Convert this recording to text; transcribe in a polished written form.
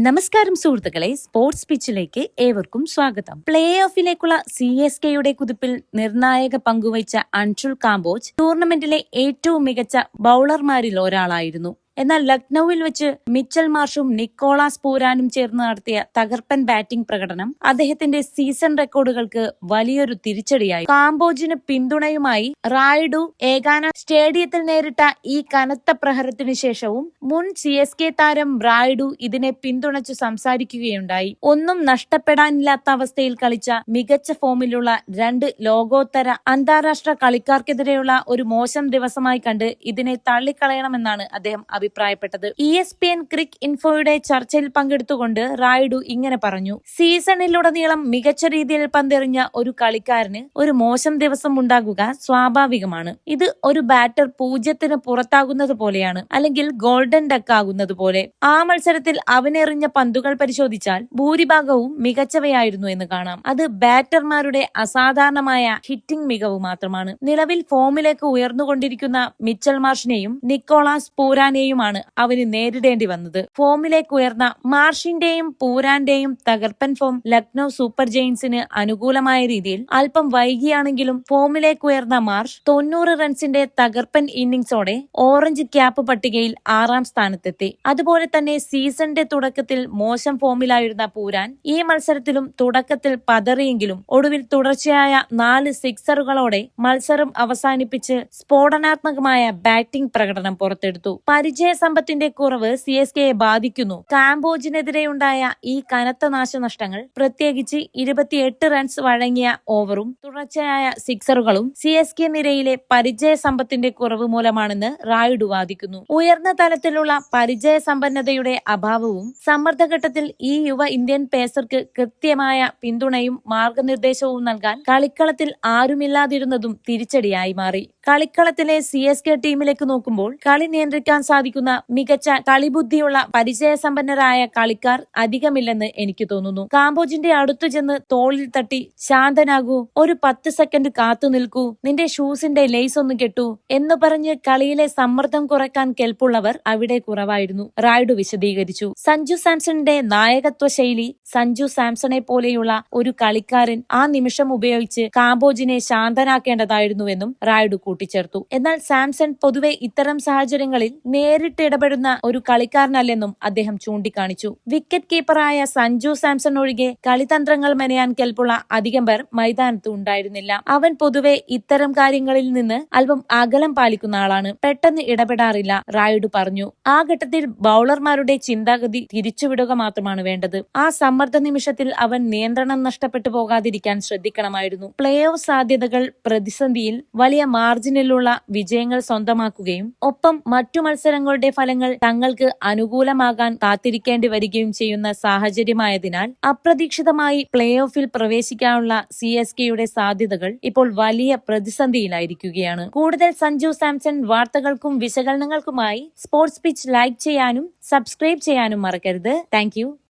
നമസ്കാരം സുഹൃത്തുക്കളെ, സ്പോർട്സ് പിച്ചിലേക്ക് ഏവർക്കും സ്വാഗതം. പ്ലേ ഓഫിലേക്കുള്ള CSKയുടെ കുതിപ്പിൽ നിർണായക പങ്കുവച്ച അൻഷുൽ കാംബോജ് ടൂർണമെന്റിലെ ഏറ്റവും മികച്ച ബൌളർമാരിൽ ഒരാളായിരുന്നു. എന്നാൽ ലക്നൌവിൽ വെച്ച് മിച്ചൽ മാർഷും നിക്കോളാസ് പൂരാനും ചേർന്ന് നടത്തിയ തകർപ്പൻ ബാറ്റിംഗ് പ്രകടനം അദ്ദേഹത്തിന്റെ സീസൺ റെക്കോർഡുകൾക്ക് വലിയൊരു തിരിച്ചടിയായി. കാംബോജിന് പിന്തുണയുമായി റായിഡു ഏകാന സ്റ്റേഡിയത്തിൽ നേരിട്ട ഈ കനത്ത പ്രഹരത്തിനു ശേഷവും മുൻ CSK താരം റായിഡു ഇതിനെ പിന്തുണച്ചു സംസാരിക്കുകയുണ്ടായി. ഒന്നും നഷ്ടപ്പെടാനില്ലാത്ത അവസ്ഥയിൽ കളിച്ച മികച്ച ഫോമിലുള്ള രണ്ട് ലോകോത്തര അന്താരാഷ്ട്ര കളിക്കാർക്കെതിരെയുള്ള ഒരു മോശം ദിവസമായി കണ്ട് ഇതിനെ തള്ളിക്കളയണമെന്നാണ് അദ്ദേഹം അഭിപ്രായപ്പെട്ടത്. ESPN ക്രിക്ക് ഇൻഫോയുടെ ചർച്ചയിൽ പങ്കെടുത്തുകൊണ്ട് റായിഡു ഇങ്ങനെ പറഞ്ഞു: സീസണിലുടനീളം മികച്ച രീതിയിൽ പന്തെറിഞ്ഞ ഒരു കളിക്കാരന് ഒരു മോശം ദിവസം ഉണ്ടാകുക സ്വാഭാവികമാണ്. ഇത് ഒരു ബാറ്റർ 0-ന് പുറത്താകുന്നത് പോലെയാണ്, അല്ലെങ്കിൽ ഗോൾഡൻ ഡക്ക് ആകുന്നത് പോലെ. ആ മത്സരത്തിൽ അവനെറിഞ്ഞ പന്തുകൾ പരിശോധിച്ചാൽ ഭൂരിഭാഗവും മികച്ചവയായിരുന്നു എന്ന് കാണാം. അത് ബാറ്റർമാരുടെ അസാധാരണമായ ഹിറ്റിംഗ് മികവ് മാത്രമാണ്. നിലവിൽ ഫോമിലേക്ക് ഉയർന്നുകൊണ്ടിരിക്കുന്ന മിച്ചൽ മാർഷിനെയും നിക്കോളാസ് പൂരാനെയുമാണ് അവന് നേരിടേണ്ടി വന്നത്. ഫോമിലേക്ക് ഉയർന്ന മാർഷിന്റെയും പൂരാന്റെയും തകർപ്പൻ ഫോം ലക്നൌ സൂപ്പർ ജയൻസിന് അനുകൂലമായ രീതിയിൽ അല്പം വൈകിയാണെങ്കിലും ഫോമിലേക്ക് ഉയർന്ന മാർഷ് 90 റൺസിന്റെ തകർപ്പൻ ഇന്നിംഗ്സോടെ ഓറഞ്ച് ക്യാപ്പ് പട്ടികയിൽ 6ാം സ്ഥാനത്തെത്തി. അതുപോലെ തന്നെ സീസണിന്റെ തുടക്കത്തിൽ മോശം ഫോമിലായിരുന്ന പൂരാൻ ഈ മത്സരത്തിലും തുടക്കത്തിൽ പതറിയെങ്കിലും ഒടുവിൽ തുടർച്ചയായ 4 സിക്സറുകളോടെ മത്സരം അവസാനിപ്പിച്ച് സ്ഫോടനാത്മകമായ ബാറ്റിംഗ് പ്രകടനം പുറത്തെടുത്തു. പരിചയസമ്പത്തിന്റെ കുറവ് CSKയെ ബാധിക്കുന്നു. കാംബോജിനെതിരെയുണ്ടായ ഈ കനത്ത നാശനഷ്ടങ്ങൾ, പ്രത്യേകിച്ച് 28 റൺസ് വഴങ്ങിയ ഓവറും തുടർച്ചയായ സിക്സറുകളും CSK നിരയിലെ പരിചയസമ്പത്തിന്റെ കുറവ് മൂലമാണെന്ന് റായിഡു വാദിക്കുന്നു. ഉയർന്ന തലത്തിലുള്ള പരിചയസമ്പന്നതയുടെ അഭാവവും സമ്മർദ്ദഘട്ടത്തിൽ ഈ യുവ ഇന്ത്യൻ പേസർക്ക് കൃത്യമായ പിന്തുണയും മാർഗനിർദ്ദേശവും നൽകാൻ കളിക്കളത്തിൽ ആരുമില്ലാതിരുന്നതും തിരിച്ചടിയായി മാറി. കളിക്കളത്തിലെ CSK ടീമിലേക്ക് നോക്കുമ്പോൾ കളി നിയന്ത്രിക്കാൻ സാധിക്കുന്ന മികച്ച കളിബുദ്ധിയുള്ള പരിചയസമ്പന്നരായ കളിക്കാർ അധികമില്ലെന്ന് എനിക്ക് തോന്നുന്നു. കാംബോജിന്റെ അടുത്തു ചെന്ന് തോളിൽ തട്ടി ശാന്തനാകൂ, ഒരു 10 സെക്കൻഡ് കാത്തു നിൽക്കൂ, നിന്റെ ഷൂസിന്റെ ലേസ് ഒന്ന് കെട്ടൂ എന്ന് പറഞ്ഞ് കളിയിലെ സമ്മർദ്ദം കുറയ്ക്കാൻ കെൽപ്പുള്ളവർ അവിടെ കുറവായിരുന്നു, റായിഡു വിശദീകരിച്ചു. സഞ്ജു സാംസണിന്റെ നായകത്വ ശൈലി സഞ്ജു സാംസണെ പോലെയുള്ള ഒരു കളിക്കാരൻ ആ നിമിഷം ഉപയോഗിച്ച് കാംബോജിനെ ശാന്തനാക്കേണ്ടതായിരുന്നുവെന്നും റായിഡു കൂട്ടിച്ചേർത്തു. എന്നാൽ സാംസൺ പൊതുവെ ഇത്തരം സാഹചര്യങ്ങളിൽ നേരിട്ട് ഇടപെടുന്ന ഒരു കളിക്കാരനല്ലെന്നും അദ്ദേഹം ചൂണ്ടിക്കാണിച്ചു. വിക്കറ്റ് കീപ്പറായ സഞ്ജു സാംസൺ ഒഴികെ കളിതന്ത്രങ്ങൾ മെനയാൻ കെൽപ്പുള്ള അധികം പേർ മൈതാനത്ത് ഉണ്ടായിരുന്നില്ല. അവൻ പൊതുവെ ഇത്തരം കാര്യങ്ങളിൽ നിന്ന് അല്പം അകലം പാലിക്കുന്ന ആളാണ്, പെട്ടെന്ന് ഇടപെടാറില്ല, റായിഡു പറഞ്ഞു. ആ ഘട്ടത്തിൽ ബൌളർമാരുടെ ചിന്താഗതി തിരിച്ചുവിടുക മാത്രമാണ് വേണ്ടത്. ആ സമ്മർദ്ദ നിമിഷത്തിൽ അവൻ നിയന്ത്രണം നഷ്ടപ്പെട്ടു പോകാതിരിക്കാൻ ശ്രദ്ധിക്കണമായിരുന്നു. പ്ലേ ഓഫ് സാധ്യതകൾ പ്രതിസന്ധിയിൽ വലിയ മാർജിനിലുള്ള വിജയങ്ങൾ സ്വന്തമാക്കുകയും ഒപ്പം മറ്റു മത്സരങ്ങളുടെ ഫലങ്ങൾ തങ്ങൾക്ക് അനുകൂലമാകാൻ കാത്തിരിക്കേണ്ടി വരികയും ചെയ്യുന്ന സാഹചര്യമായതിനാൽ അപ്രതീക്ഷിതമായി പ്ലേ ഓഫിൽ പ്രവേശിക്കാനുള്ള CSKയുടെ സാധ്യതകൾ ഇപ്പോൾ വലിയ പ്രതിസന്ധിയിലായിരിക്കുകയാണ്. കൂടുതൽ സഞ്ജു സാംസൺ വാർത്തകൾക്കും വിശകലനങ്ങൾക്കുമായി സ്പോർട്സ് പിച്ച് ലൈക്ക് ചെയ്യാനും സബ്സ്ക്രൈബ് ചെയ്യാനും മറക്കരുത്. താങ്ക്